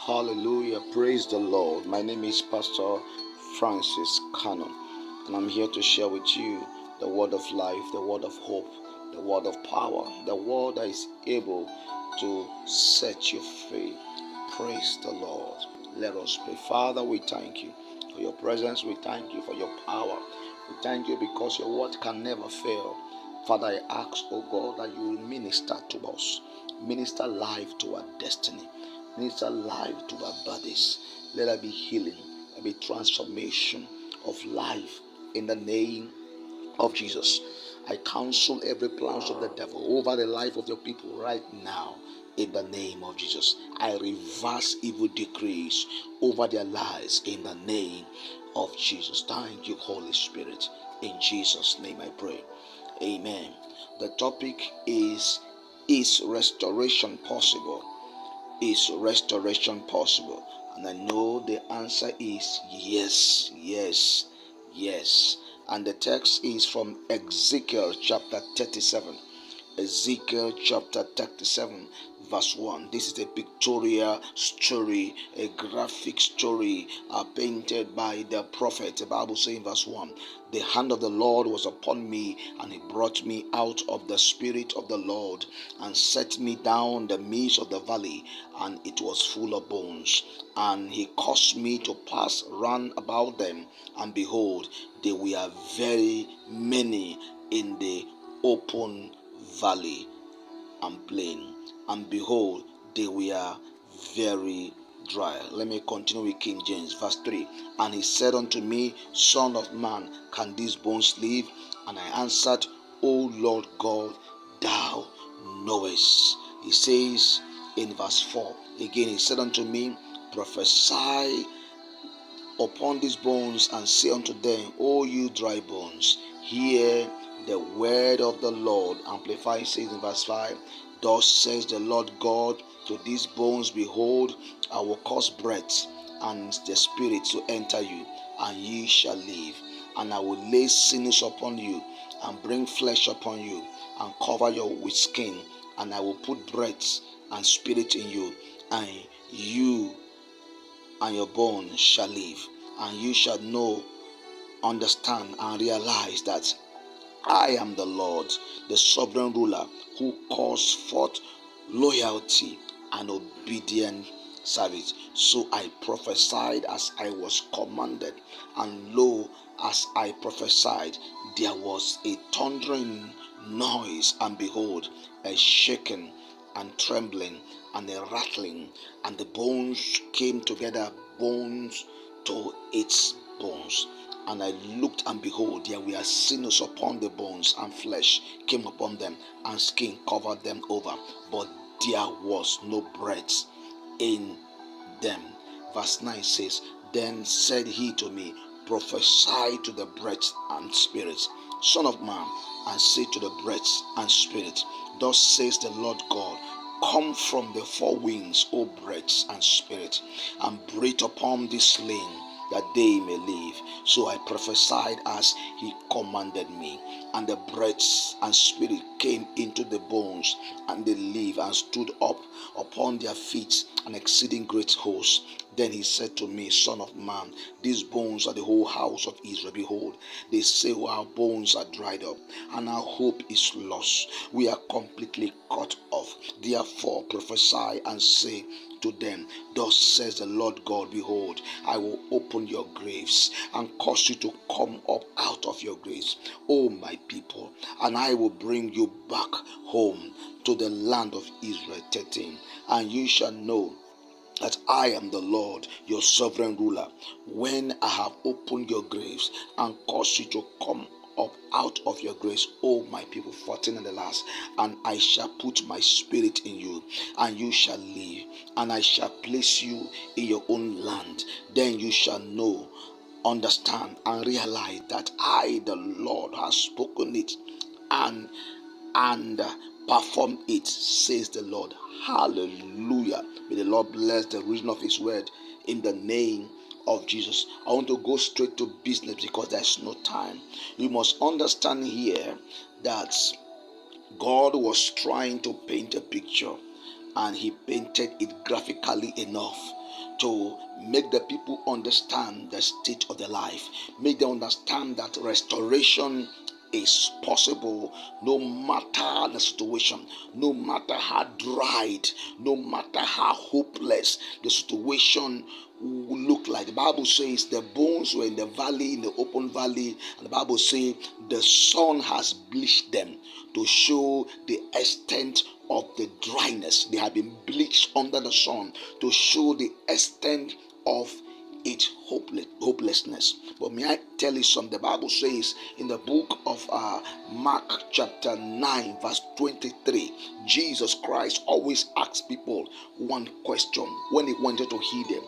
Hallelujah. Praise the Lord. My name is Pastor Francis Kanu, and I'm here to share with you the word of life, the word of hope, the word of power, the word that is able to set you free. Praise the Lord. Let us pray. Father, we thank you for your presence. We thank you for your power. We thank you because your word can never fail. Father, I ask, oh God, that you will minister to us, minister life to our destiny. Minister life to our bodies. Let there be healing, there be transformation of life in the name of Jesus. I counsel every plan of the devil over the life of your people right now in the name of Jesus. I reverse evil decrees over their lives in the name of Jesus. Thank you, Holy Spirit. In Jesus' name I pray. Amen. The topic is restoration possible? Is restoration possible? And I know the answer is yes, yes, yes. And the text is from Ezekiel chapter 37. Ezekiel chapter 37 verse 1. This is a pictorial story, a graphic story painted by the prophet. The Bible says in verse 1, the hand of the Lord was upon me, and he brought me out of the spirit of the Lord and set me down the midst of the valley, and it was full of bones. And he caused me to pass round about them, and behold, they were very many in the open valley and plain, and behold, they were very dry. Let me continue with King James, verse 3. And he said unto me, Son of man, can these bones live? And I answered, O Lord God, thou knowest. He says in verse 4 again, he said unto me, prophesy upon these bones, and say unto them, O you dry bones, hear the word of the Lord. Amplified says in verse 5, thus says the Lord God to these bones, behold, I will cause breath and the spirit to enter you, and ye shall live. And I will lay sinews upon you, and bring flesh upon you, and cover you with skin, and I will put breath and spirit in you, and you and your bones shall live. And you shall know, understand, and realize that I am the Lord, the sovereign ruler, who calls forth loyalty and obedient service. So I prophesied as I was commanded, and lo, as I prophesied, there was a thundering noise, and behold, a shaking and trembling and a rattling, and the bones came together, bones to its bones. And I looked, and behold, there were sinews upon the bones, and flesh came upon them, and skin covered them over, but there was no breath in them. Verse 9 says, then said he to me, prophesy to the breath and spirit, Son of man, and say to the breath and spirit, thus says the Lord God, come from the four winds, O breath and spirit, and breathe upon this slain, that they may live. So I prophesied as he commanded me, and the breath and spirit came into the bones, and they lived and stood up upon their feet, an exceeding great host. Then he said to me, Son of man, these bones are the whole house of Israel. Behold, they say, our bones are dried up, and our hope is lost. We are completely cut off. Therefore prophesy and say to them, thus says the Lord God, behold, I will open your graves and cause you to come up out of your graves, O my people, and I will bring you back home to the land of Israel. 13. And you shall know that I am the Lord, your sovereign ruler, when I have opened your graves and caused you to come up out of your graves, O my people. 14 and the last. And I shall put my spirit in you, and you shall live, and I shall place you in your own land. Then you shall know, understand, and realize that I, the Lord, has spoken it and perform it, says the Lord. Hallelujah. May the Lord bless the reading of his word in the name of Jesus. I want to go straight to business because there's no time. You must understand here that God was trying to paint a picture, and he painted it graphically enough to make the people understand the state of their life, make them understand that restoration is possible no matter the situation, no matter how dried, no matter how hopeless the situation will look like. The Bible says the bones were in the valley, in the open valley, and the Bible says the sun has bleached them to show the extent of the dryness. They have been bleached under the sun to show the extent of its hopelessness. But may I tell you something? The Bible says in the book of Mark chapter 9 verse 23, Jesus Christ always asks people one question when he wanted to heal them.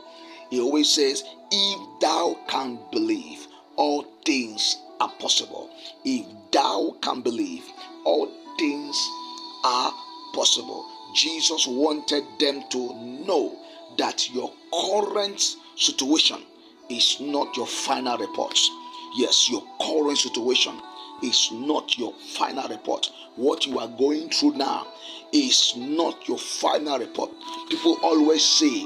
He always says, if thou can believe, all things are possible. If thou can believe, all things are possible. Jesus wanted them to know that your current situation is not your final report. Yes, your current situation is not your final report. What you are going through now is not your final report. People always say,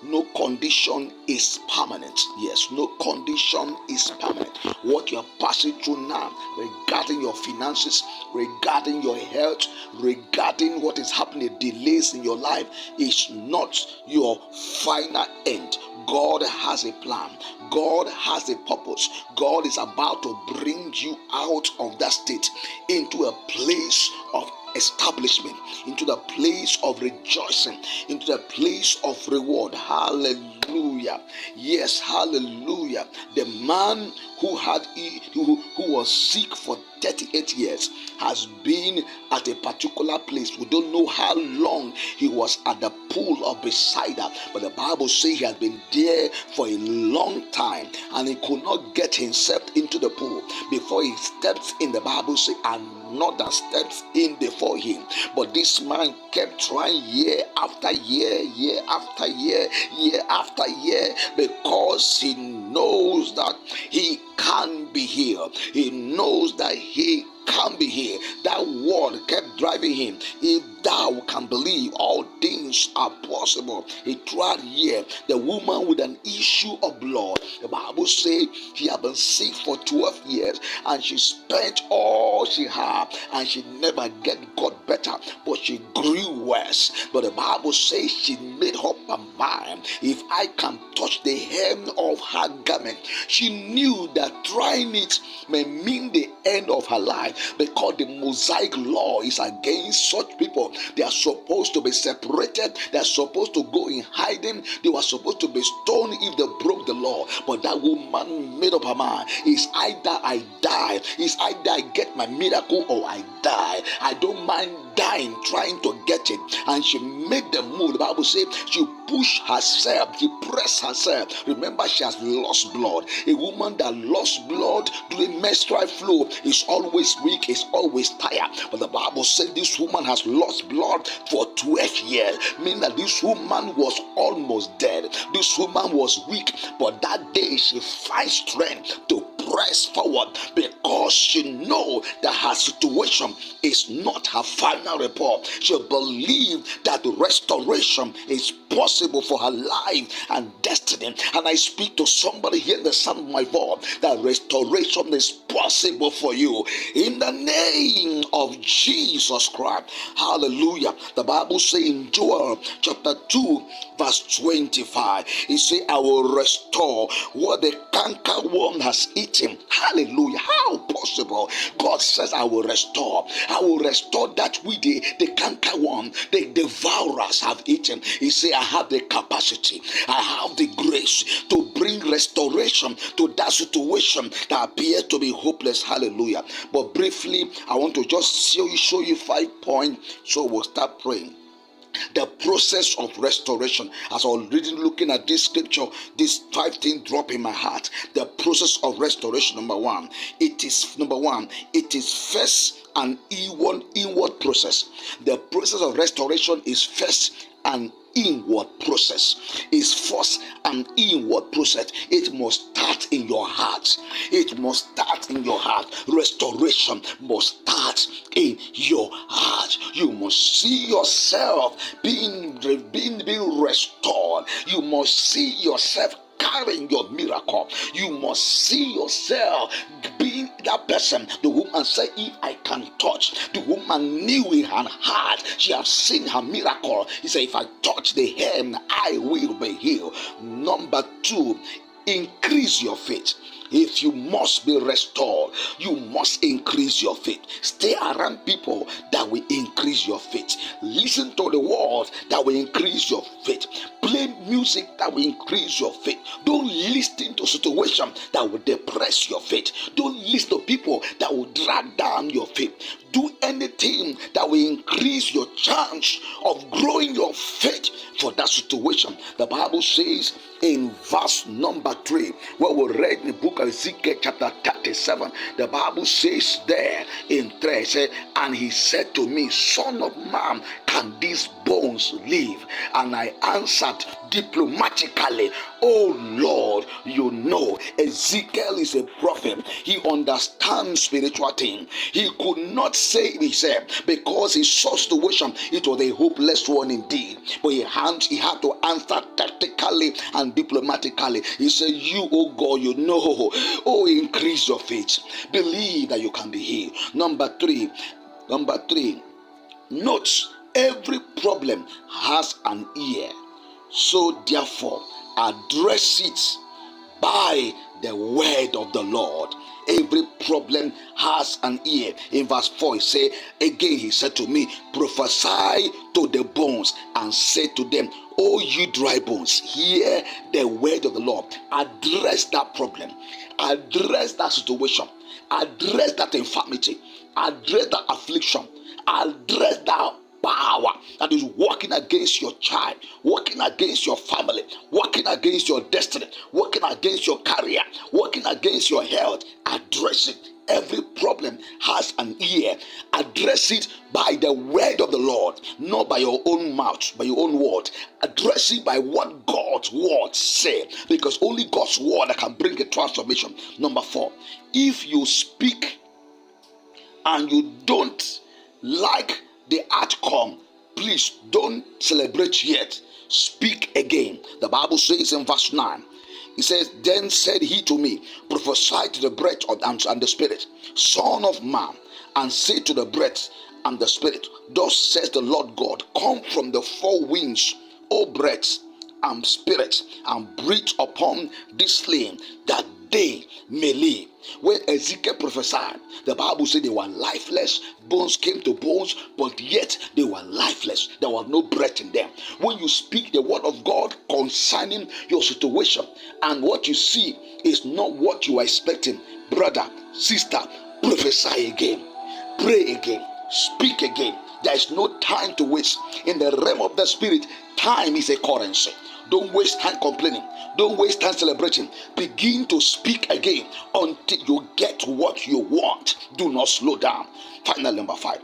no condition is permanent. Yes, no condition is permanent. What you are passing through now, regarding your finances, regarding your health, regarding what is happening, delays in your life, is not your final end. God has a plan. God has a purpose. God is about to bring you out of that state into a place of establishment, into the place of rejoicing, into the place of reward. Hallelujah. Yes, hallelujah. The man who was sick for 38 years has been at a particular place. We don't know how long he was at the pool of Bethesda, but the Bible says he had been there for a long time and he could not get himself into the pool. Before he steps in, the Bible says another steps in before him. But this man kept trying year after year, year after year, year after year, because he knows that he can be healed. He knows that he can be healed. That word kept driving him. If thou can believe, all things are possible. He tried here. The woman with an issue of blood, the Bible says she had been sick for 12 years and she spent all she had and she never got better, but she grew worse. But the Bible says she made up her mind, if I can touch the hem of her garment. She knew that trying it may mean the end of her life, because the Mosaic law is against such people. They are supposed to be separated. They are supposed to go in hiding. They were supposed to be stoned if they broke the law. But that woman made up her mind. It's either I die, it's either I get my miracle or I die. I don't mind dying trying to get it. And she made the move. The Bible says she pushed herself, she pressed herself. Remember, she has lost blood. A woman that lost blood during menstrual flow is always weak, is always tired. But the Bible says this woman has lost blood for 12 years, meaning that this woman was almost dead. This woman was weak, but that day she finds strength to press forward, because she knows that her situation is not her final report. She believes that restoration is possible for her life and destiny. And I speak to somebody here in the sound of my voice that restoration is possible for you in the name of Jesus Christ. Hallelujah. The Bible says in Joel chapter 2 verse 25, it says, I will restore what the cankerworm has eaten. Hallelujah. How possible? God says, I will restore. I will restore that which the cankerworm, the devourers have eaten. He said, I have the capacity, I have the grace to bring restoration to that situation that appears to be hopeless. Hallelujah. But briefly, I want to just show you 5 points, so we'll start praying. The process of restoration. As I was reading, looking at this scripture, these 5 things drop in my heart. The process of restoration. Number one, it is first an inward process. The process of restoration is first an inward process. Is first an inward process. It must start in your heart. It must start in your heart. Restoration must start in your heart. that. You must see yourself being restored. You must see yourself carrying your miracle. You must see yourself being that person. The woman said, if I can touch, the woman knew in her heart she had seen her miracle. He said, if I touch the hem, I will be healed. Number 2, increase your faith. If you must be restored, you must increase your faith. Stay around people that will increase your faith. Listen to the word that will increase your faith. Play music that will increase your faith. Don't listen to situations that will depress your faith. Don't listen to people that will drag down your faith. Do anything that will increase your chance of growing your faith for that situation. The Bible says in verse number 3, where we read in the book of Ezekiel chapter 37, the Bible says there in 3, say, and he said to me, son of man, can these bones live? And I answered diplomatically, oh Lord, you know. Ezekiel is a prophet. He understands spiritual things. He could not say it himself because his situation, it was a hopeless one indeed. But he had to answer tactically and diplomatically. He said, you, oh God, you know. Oh, increase your faith. Believe that you can be healed. Number three, note, every problem has an ear. So therefore, address it by the word of the Lord. Every problem has an ear. In verse 4, he said, again he said to me, prophesy to the bones and say to them, O you dry bones, hear the word of the Lord. Address that problem. Address that situation. Address that infirmity. Address that affliction. Address that power that is working against your child, working against your family, working against your destiny, working against your career, working against your health. Address it. Every problem has an ear. Address it by the word of the Lord, not by your own mouth, by your own word. Address it by what God's word said, because only God's word can bring a transformation. Number 4, if you speak and you don't like the outcome, please don't celebrate yet. Speak again. The Bible says in verse 9, it says, then said he to me, prophesy to the breath and the spirit, son of man, and say to the breath and the spirit, thus says the Lord God, come from the 4 winds, O breath and spirit, and breathe upon this slain, that they may live. When Ezekiel prophesied, the Bible said they were lifeless. Bones came to bones, but yet they were lifeless. There was no breath in them. When you speak the word of God concerning your situation, and what you see is not what you are expecting, brother, sister, prophesy again, pray again, speak again. There is no time to waste. In the realm of the spirit, time is a currency. Don't waste time complaining. Don't waste time celebrating. Begin to speak again until you get what you want. Do not slow down. Final number 5.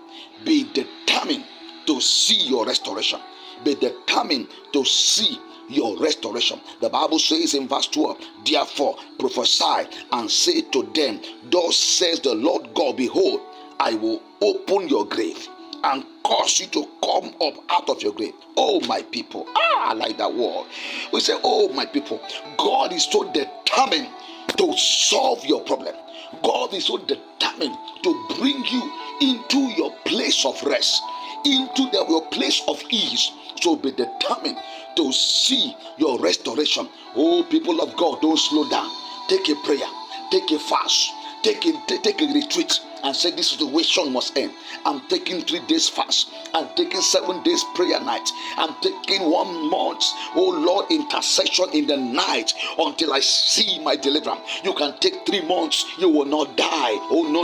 Be determined to see your restoration. Be determined to see your restoration. The Bible says in verse 12, therefore prophesy and say to them, thus says the Lord God, behold, I will open your grave and cause you to come up out of your grave. Oh my people, I like that word. We say, oh my people, God is so determined to solve your problem. God is so determined to bring you into your place of rest, into your place of ease. So be determined to see your restoration. Oh people of God, don't slow down. Take a prayer, take a fast, take a retreat, and say this situation must end. I'm taking 3 days fast. I'm taking 7 days prayer night. I'm taking 1 month, oh Lord, intercession in the night until I see my deliverance. You can take 3 months. You will not die. Oh no.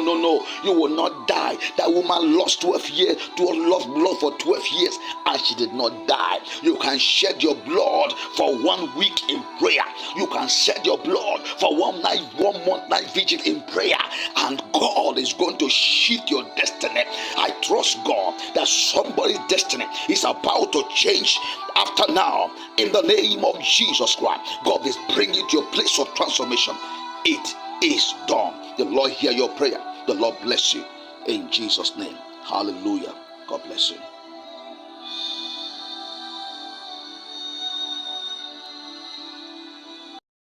You will not die. That woman lost 12 years. Lost blood for 12 years and she did not die. You can shed your blood for 1 week in prayer. You can shed your blood for 1 month night vigil in prayer, and God is going to shift your destiny. I trust God that somebody's destiny is about to change after now. In the name of Jesus Christ, God is bringing you to a place of transformation. It is done. The Lord hear your prayer. The Lord bless you in Jesus' name. Hallelujah. God bless you.